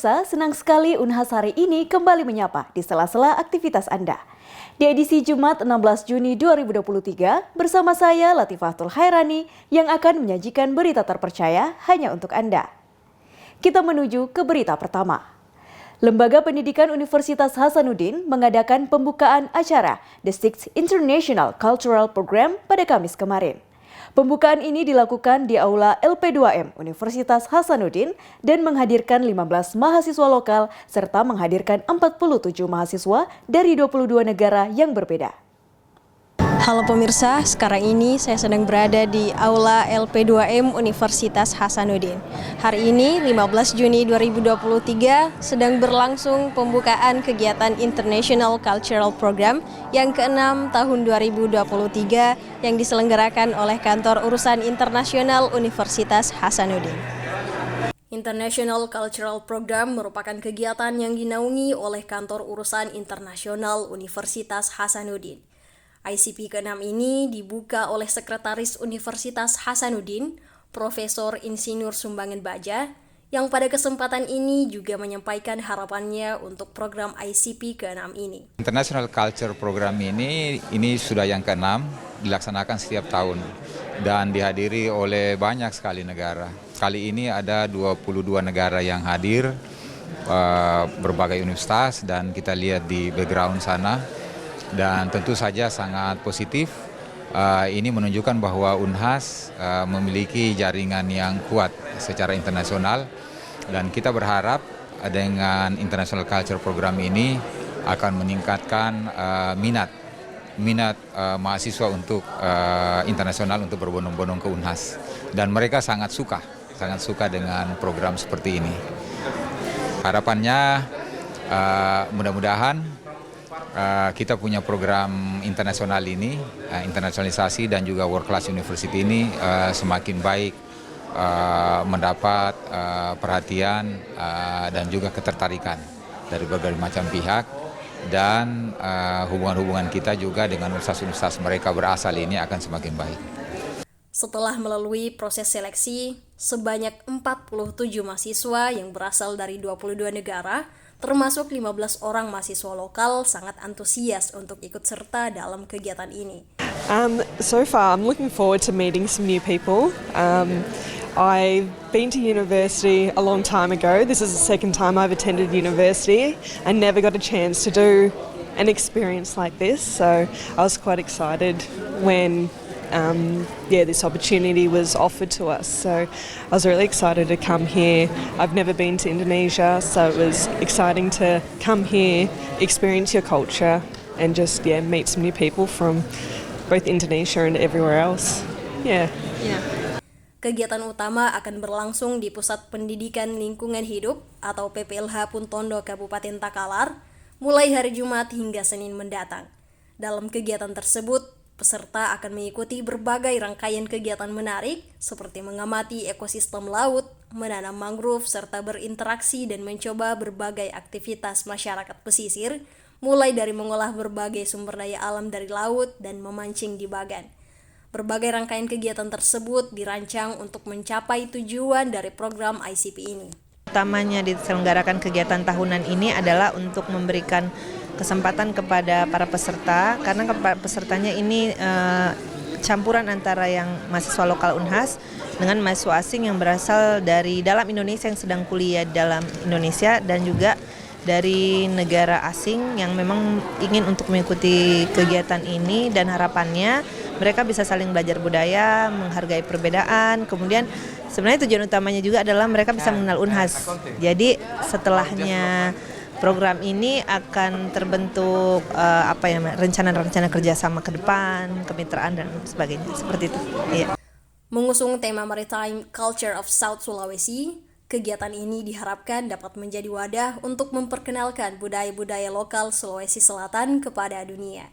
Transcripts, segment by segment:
pemirsa, senang sekali Unhas hari ini kembali menyapa di sela-sela aktivitas Anda. Di edisi Jumat 16 Juni 2023, bersama saya Latifatul Hairani yang akan menyajikan berita terpercaya hanya untuk Anda. Kita menuju ke berita pertama. Lembaga Pendidikan Universitas Hasanuddin mengadakan pembukaan acara The Sixth International Cultural Program pada Kamis kemarin. Pembukaan ini dilakukan di Aula LP2M Universitas Hasanuddin dan menghadirkan 15 mahasiswa lokal serta menghadirkan 47 mahasiswa dari 22 negara yang berbeda. Halo pemirsa, sekarang ini saya sedang berada di Aula LP2M Universitas Hasanuddin. Hari ini 15 Juni 2023 sedang berlangsung pembukaan kegiatan International Cultural Program yang ke-6 tahun 2023 yang diselenggarakan oleh Kantor Urusan Internasional Universitas Hasanuddin. International Cultural Program merupakan kegiatan yang dinaungi oleh Kantor Urusan Internasional Universitas Hasanuddin. ICP ke-6 ini dibuka oleh Sekretaris Universitas Hasanuddin, Profesor Insinyur Sumbangan Baja, yang pada kesempatan ini juga menyampaikan harapannya untuk program ICP ke-6 ini. International Culture Program ini sudah yang ke-6, dilaksanakan setiap tahun dan dihadiri oleh banyak sekali negara. Kali ini ada 22 negara yang hadir, berbagai universitas, dan kita lihat di background sana. Dan tentu saja sangat positif. Ini menunjukkan bahwa Unhas memiliki jaringan yang kuat secara internasional, dan kita berharap dengan International Culture Program ini akan meningkatkan minat mahasiswa untuk internasional untuk berbondong-bondong ke Unhas, dan mereka sangat suka dengan program seperti ini. Harapannya mudah-mudahan kita punya program internasional ini, internasionalisasi dan juga World Class University ini semakin baik, mendapat perhatian dan juga ketertarikan dari berbagai macam pihak, dan hubungan-hubungan kita juga dengan universitas-universitas mereka berasal ini akan semakin baik. Setelah melalui proses seleksi, sebanyak 47 mahasiswa yang berasal dari 22 negara, termasuk 15 orang mahasiswa lokal sangat antusias untuk ikut serta dalam kegiatan ini. So far, I'm looking forward to meeting some new people. I've been to university a long time ago. This is the second time I've attended university. I never got a chance to do an experience like this, so I was quite excited when this opportunity was offered to us. So I was really excited to come here. I've never been to Indonesia, so it was exciting to come here, experience your culture, and just meet some new people from both Indonesia and everywhere else. Kegiatan utama akan berlangsung di Pusat Pendidikan Lingkungan Hidup atau PPLH Puntondo Kabupaten Takalar mulai hari Jumat hingga Senin mendatang. Dalam kegiatan tersebut, peserta akan mengikuti berbagai rangkaian kegiatan menarik seperti mengamati ekosistem laut, menanam mangrove, serta berinteraksi dan mencoba berbagai aktivitas masyarakat pesisir, mulai dari mengolah berbagai sumber daya alam dari laut dan memancing di bagan. Berbagai rangkaian kegiatan tersebut dirancang untuk mencapai tujuan dari program ICP ini. Utamanya diselenggarakan kegiatan tahunan ini adalah untuk memberikan kesempatan kepada para peserta, karena pesertanya ini campuran antara yang mahasiswa lokal Unhas dengan mahasiswa asing yang berasal dari dalam Indonesia yang sedang kuliah dalam Indonesia, dan juga dari negara asing yang memang ingin untuk mengikuti kegiatan ini, dan harapannya mereka bisa saling belajar budaya, menghargai perbedaan. Kemudian sebenarnya tujuan utamanya juga adalah mereka bisa mengenal Unhas. Jadi setelahnya program ini akan terbentuk rencana-rencana kerjasama ke depan, kemitraan dan sebagainya, seperti itu. Iya. Mengusung tema Maritime Culture of South Sulawesi, kegiatan ini diharapkan dapat menjadi wadah untuk memperkenalkan budaya-budaya lokal Sulawesi Selatan kepada dunia.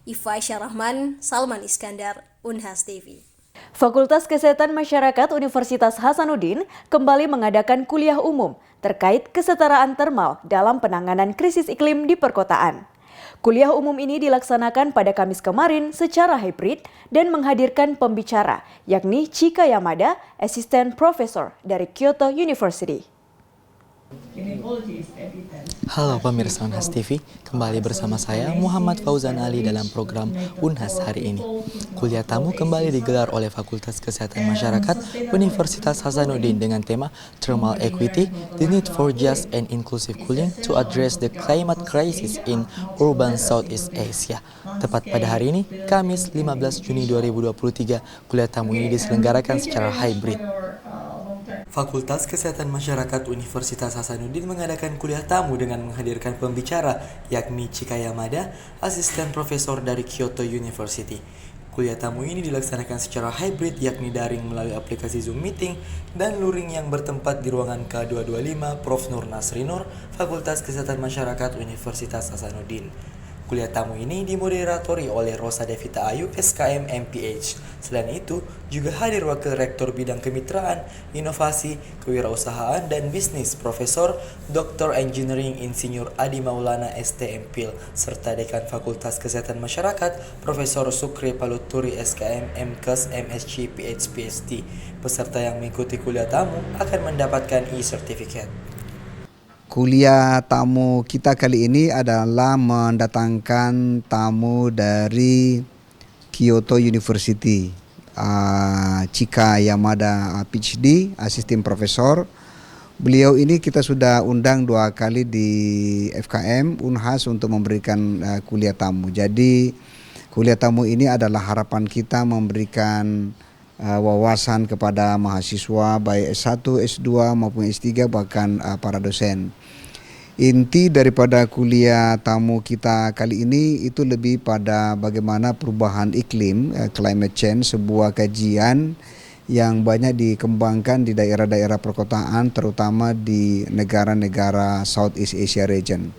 Ifai Syarahman, Salman Iskandar, Unhas TV. Fakultas Kesehatan Masyarakat Universitas Hasanuddin kembali mengadakan kuliah umum terkait kesetaraan termal dalam penanganan krisis iklim di perkotaan. Kuliah umum ini dilaksanakan pada Kamis kemarin secara hibrid dan menghadirkan pembicara, yakni Chika Yamada, Assistant Professor dari Kyoto University. Halo pemirsa Unhas TV, kembali bersama saya Muhammad Fauzan Ali dalam program Unhas hari ini. Kuliah tamu kembali digelar oleh Fakultas Kesehatan Masyarakat Universitas Hasanuddin dengan tema Thermal Equity, the Need for Just and Inclusive Cooling to Address the Climate Crisis in Urban Southeast Asia. Tepat pada hari ini, Kamis 15 Juni 2023, kuliah tamu ini diselenggarakan secara hybrid. Fakultas Kesehatan Masyarakat Universitas Hasanuddin mengadakan kuliah tamu dengan menghadirkan pembicara, yakni Chika Yamada, asisten profesor dari Kyoto University. Kuliah tamu ini dilaksanakan secara hybrid, yakni daring melalui aplikasi Zoom Meeting dan luring yang bertempat di ruangan K225 Prof. Nur Nasri Nur, Fakultas Kesehatan Masyarakat Universitas Hasanuddin. Kuliah tamu ini dimoderatori oleh Rosa Devita Ayu, SKM MPH. Selain itu, juga hadir Wakil Rektor Bidang Kemitraan, Inovasi, Kewirausahaan, dan Bisnis Profesor Dr. Engineering Insinyur Adi Maulana STMPIL, serta Dekan Fakultas Kesehatan Masyarakat, Profesor Sukri Paluturi SKM MKes MSc PhD. Peserta yang mengikuti kuliah tamu akan mendapatkan e-certificate. Kuliah tamu kita kali ini adalah mendatangkan tamu dari Kyoto University, Chika Yamada PhD, asisten profesor. Beliau ini kita sudah undang 2 kali di FKM Unhas untuk memberikan kuliah tamu. Jadi kuliah tamu ini adalah harapan kita memberikan wawasan kepada mahasiswa baik S1, S2 maupun S3 bahkan para dosen. Inti daripada kuliah tamu kita kali ini itu lebih pada bagaimana perubahan iklim, climate change, sebuah kajian yang banyak dikembangkan di daerah-daerah perkotaan terutama di negara-negara Southeast Asia region.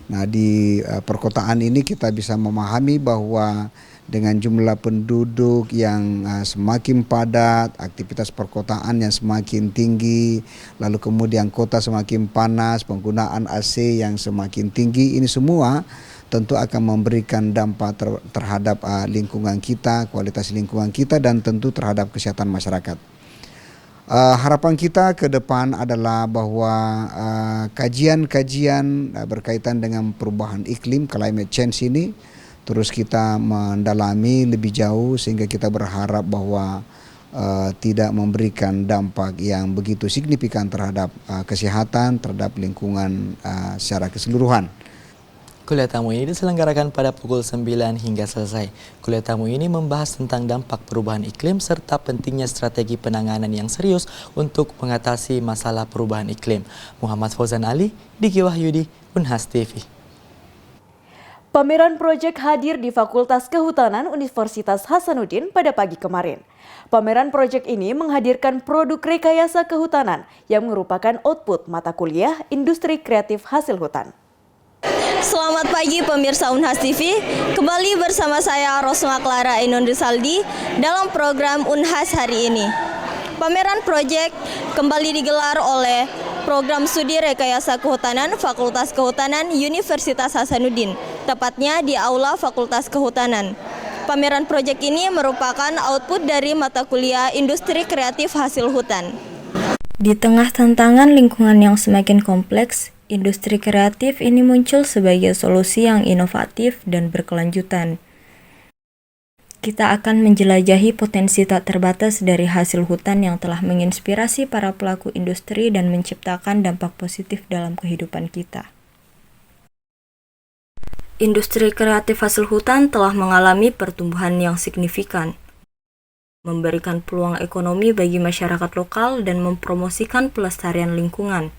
Nah, di perkotaan ini kita bisa memahami bahwa dengan jumlah penduduk yang semakin padat, aktivitas perkotaan yang semakin tinggi, lalu kemudian kota semakin panas, penggunaan AC yang semakin tinggi, ini semua tentu akan memberikan dampak terhadap lingkungan kita, kualitas lingkungan kita, dan tentu terhadap kesehatan masyarakat. Harapan kita ke depan adalah bahwa kajian-kajian berkaitan dengan perubahan iklim, climate change ini, terus kita mendalami lebih jauh sehingga kita berharap bahwa tidak memberikan dampak yang begitu signifikan terhadap kesehatan, terhadap lingkungan secara keseluruhan. Kuliah tamu ini diselenggarakan pada pukul 9 hingga selesai. Kuliah tamu ini membahas tentang dampak perubahan iklim serta pentingnya strategi penanganan yang serius untuk mengatasi masalah perubahan iklim. Muhammad Fauzan Ali, Diki Wahyudi, Unhas TV. Pameran proyek hadir di Fakultas Kehutanan Universitas Hasanuddin pada pagi kemarin. Pameran proyek ini menghadirkan produk rekayasa kehutanan yang merupakan output mata kuliah industri kreatif hasil hutan. Selamat pagi pemirsa Unhas TV, kembali bersama saya Rosma Clara Ainun Rizaldi dalam program Unhas hari ini. Pameran proyek kembali digelar oleh Program Studi Rekayasa Kehutanan Fakultas Kehutanan Universitas Hasanuddin, tepatnya di Aula Fakultas Kehutanan. Pameran proyek ini merupakan output dari mata kuliah Industri Kreatif Hasil Hutan. Di tengah tantangan lingkungan yang semakin kompleks, industri kreatif ini muncul sebagai solusi yang inovatif dan berkelanjutan. Kita akan menjelajahi potensi tak terbatas dari hasil hutan yang telah menginspirasi para pelaku industri dan menciptakan dampak positif dalam kehidupan kita. Industri kreatif hasil hutan telah mengalami pertumbuhan yang signifikan, memberikan peluang ekonomi bagi masyarakat lokal dan mempromosikan pelestarian lingkungan.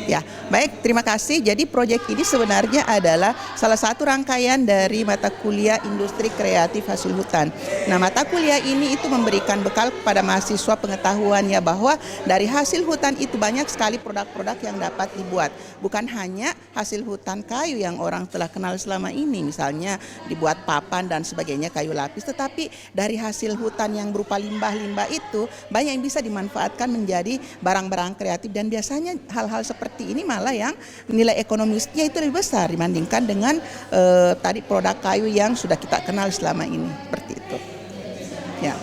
Ya, baik, terima kasih. Jadi proyek ini sebenarnya adalah salah satu rangkaian dari mata kuliah Industri Kreatif Hasil Hutan. Nah, mata kuliah ini itu memberikan bekal kepada mahasiswa pengetahuannya bahwa dari hasil hutan itu banyak sekali produk-produk yang dapat dibuat. Bukan hanya hasil hutan kayu yang orang telah kenal selama ini, misalnya dibuat papan dan sebagainya, kayu lapis, tetapi dari hasil hutan yang berupa limbah-limbah itu banyak yang bisa dimanfaatkan menjadi barang-barang kreatif, dan biasanya hal-hal seperti ini malah yang nilai ekonomisnya itu lebih besar dibandingkan dengan tadi produk kayu yang sudah kita kenal selama ini, seperti itu. Ya.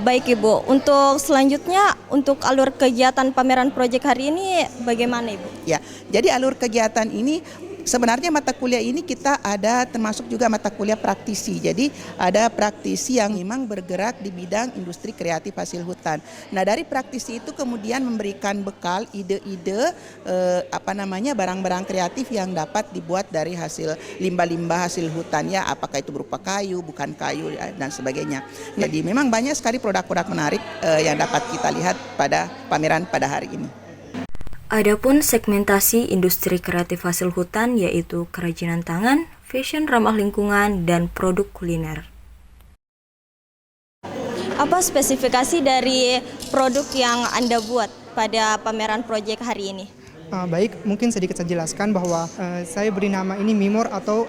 Baik Ibu, untuk selanjutnya untuk alur kegiatan pameran proyek hari ini bagaimana Ibu? Ya, jadi alur kegiatan ini sebenarnya mata kuliah ini kita ada termasuk juga mata kuliah praktisi. Jadi ada praktisi yang memang bergerak di bidang industri kreatif hasil hutan. Nah, dari praktisi itu kemudian memberikan bekal ide-ide barang-barang kreatif yang dapat dibuat dari hasil limbah-limbah hasil hutan, ya, apakah itu berupa kayu, bukan kayu, dan sebagainya. Jadi memang banyak sekali produk-produk menarik yang dapat kita lihat pada pameran pada hari ini. Adapun segmentasi industri kreatif hasil hutan yaitu kerajinan tangan, fashion ramah lingkungan, dan produk kuliner. Apa spesifikasi dari produk yang Anda buat pada pameran proyek hari ini? Baik, mungkin sedikit saya jelaskan bahwa saya beri nama ini Mimor atau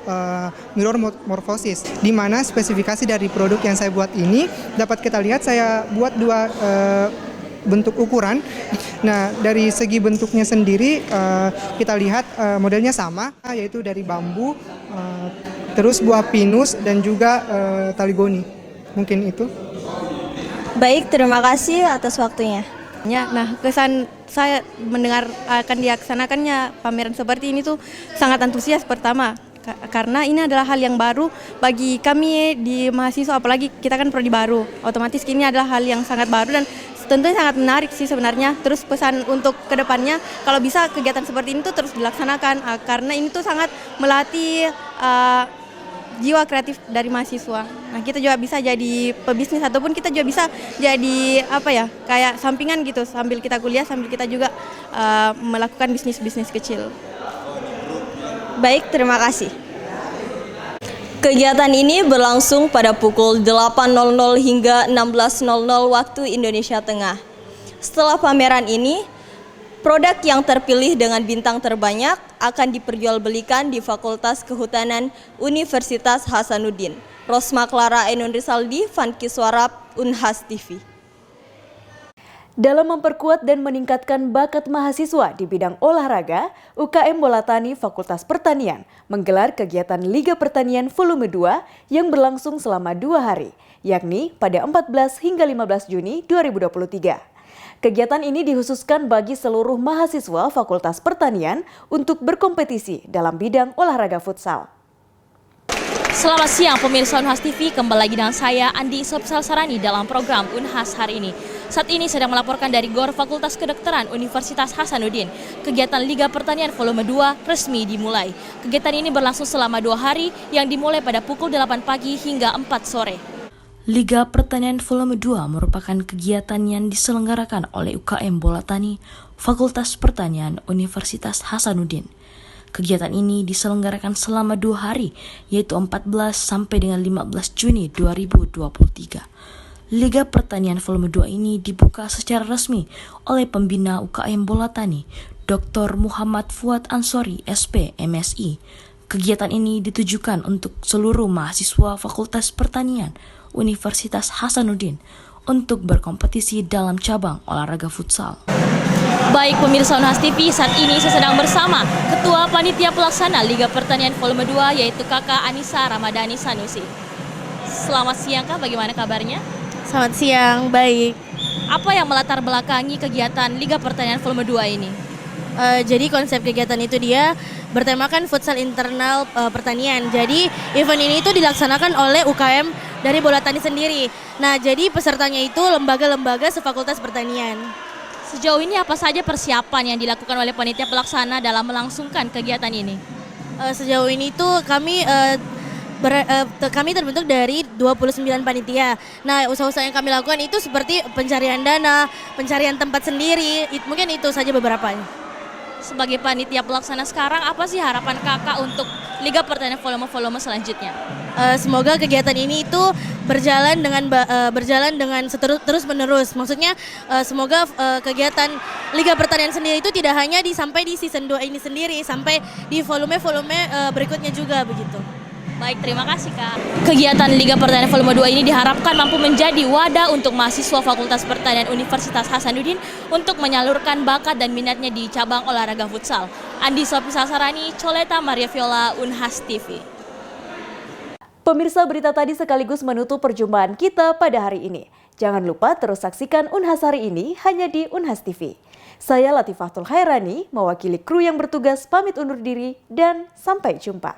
mirror morphosis, di mana spesifikasi dari produk yang saya buat ini dapat kita lihat saya buat dua bentuk ukuran. Nah, dari segi bentuknya sendiri kita lihat modelnya sama, yaitu dari bambu, terus buah pinus dan juga tali goni. Mungkin itu. Baik, terima kasih atas waktunya. Nah, kesan saya mendengar akan dilaksanakannya pameran seperti ini tuh sangat antusias pertama. Karena ini adalah hal yang baru bagi kami di mahasiswa, apalagi kita kan prodi baru. Otomatis ini adalah hal yang sangat baru dan tentunya sangat menarik sih sebenarnya. Terus pesan untuk kedepannya kalau bisa kegiatan seperti ini tuh terus dilaksanakan karena ini tuh sangat melatih jiwa kreatif dari mahasiswa. Nah, kita juga bisa jadi pebisnis ataupun kita juga bisa jadi kayak sampingan gitu, sambil kita kuliah sambil kita juga melakukan bisnis-bisnis kecil. Baik, terima kasih. Kegiatan ini berlangsung pada pukul 8.00 hingga 16.00 waktu Indonesia Tengah. Setelah pameran ini, produk yang terpilih dengan bintang terbanyak akan diperjualbelikan di Fakultas Kehutanan Universitas Hasanuddin. Rosma Clara Ainun Risaldi, Fanki Suarap, Unhas TV. Dalam memperkuat dan meningkatkan bakat mahasiswa di bidang olahraga, UKM Bola Tani Fakultas Pertanian menggelar kegiatan Liga Pertanian Volume 2 yang berlangsung selama 2 hari, yakni pada 14 hingga 15 Juni 2023. Kegiatan ini dikhususkan bagi seluruh mahasiswa Fakultas Pertanian untuk berkompetisi dalam bidang olahraga futsal. Selamat siang pemirsa Unhas TV, kembali lagi dengan saya Andi Sopsal Sarani dalam program Unhas hari ini. Saat ini sedang melaporkan dari GOR Fakultas Kedokteran Universitas Hasanuddin. Kegiatan Liga Pertanian Volume 2 resmi dimulai. Kegiatan ini berlangsung selama 2 hari yang dimulai pada pukul 8 pagi hingga 4 sore. Liga Pertanian Volume 2 merupakan kegiatan yang diselenggarakan oleh UKM Bola Tani Fakultas Pertanian Universitas Hasanuddin. Kegiatan ini diselenggarakan selama 2 hari, yaitu 14 sampai dengan 15 Juni 2023. Liga Pertanian Volume 2 ini dibuka secara resmi oleh pembina UKM Bola Tani, Dr. Muhammad Fuad Ansori, SP, MSI. Kegiatan ini ditujukan untuk seluruh mahasiswa Fakultas Pertanian Universitas Hasanuddin untuk berkompetisi dalam cabang olahraga futsal. Baik pemirsa Unhas TV, saat ini saya sedang bersama Ketua Panitia Pelaksana Liga Pertanian Volume 2 yaitu Kakak Anissa Ramadhani Sanusi. Selamat siang Kak, bagaimana kabarnya? Selamat siang, baik. Apa yang melatar belakangi kegiatan Liga Pertanian Volume 2 ini? Jadi konsep kegiatan itu dia bertemakan futsal internal pertanian. Jadi event ini itu dilaksanakan oleh UKM dari Bola Tani sendiri. Nah, jadi pesertanya itu lembaga-lembaga sefakultas pertanian. Sejauh ini apa saja persiapan yang dilakukan oleh panitia pelaksana dalam melangsungkan kegiatan ini? Sejauh ini tuh kami terbentuk dari 29 panitia. Nah, usaha-usaha yang kami lakukan itu seperti pencarian dana, pencarian tempat sendiri, mungkin itu saja beberapanya. Sebagai panitia pelaksana sekarang, apa sih harapan kakak untuk Liga Pertanian Volume selanjutnya? Semoga kegiatan ini itu berjalan dengan terus menerus. Maksudnya semoga kegiatan Liga Pertanian sendiri itu tidak hanya sampai di season 2 ini sendiri, sampai di volume berikutnya juga begitu. Baik, terima kasih Kak. Kegiatan Liga Pertanian Volume 2 ini diharapkan mampu menjadi wadah untuk mahasiswa Fakultas Pertanian Universitas Hasanuddin untuk menyalurkan bakat dan minatnya di cabang olahraga futsal. Andi Sopsal Sarani, Coleta Maria Viola, Unhas TV. Pemirsa, berita tadi sekaligus menutup perjumpaan kita pada hari ini. Jangan lupa terus saksikan Unhas hari ini hanya di Unhas TV. Saya Latifatul Khairani, mewakili kru yang bertugas pamit undur diri dan sampai jumpa.